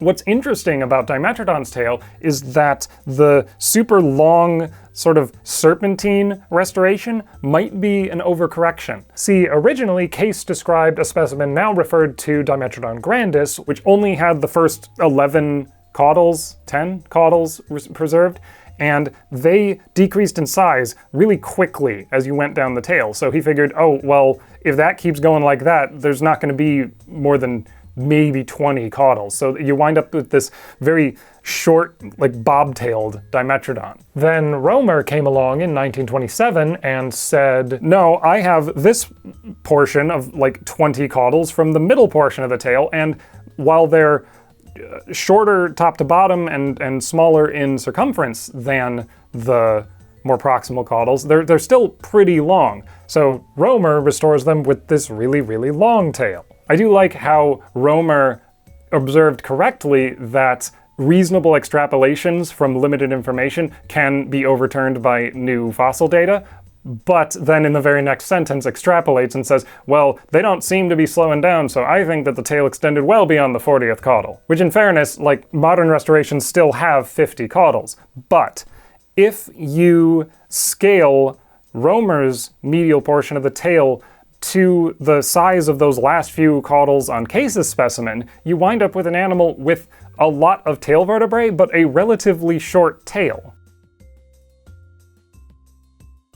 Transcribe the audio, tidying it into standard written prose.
What's interesting about Dimetrodon's tail is that the super long, sort of serpentine restoration might be an overcorrection. See, originally Case described a specimen now referred to Dimetrodon grandis, which only had the first 11 caudals, 10 caudals preserved, and they decreased in size really quickly as you went down the tail. So he figured, oh, well, if that keeps going like that, there's not going to be more than maybe 20 caudals. So you wind up with this very short, like bobtailed Dimetrodon. Then Romer came along in 1927 and said, no, I have this portion of like 20 caudals from the middle portion of the tail, and while they're shorter top to bottom and smaller in circumference than the more proximal caudals, they're still pretty long. So Romer restores them with this really, really long tail. I do like how Romer observed correctly that reasonable extrapolations from limited information can be overturned by new fossil data, but then in the very next sentence extrapolates and says, well, they don't seem to be slowing down, so I think that the tail extended well beyond the 40th caudal. Which in fairness, like, modern restorations still have 50 caudals. But if you scale Romer's medial portion of the tail to the size of those last few caudals on Case's specimen, you wind up with an animal with a lot of tail vertebrae, but a relatively short tail.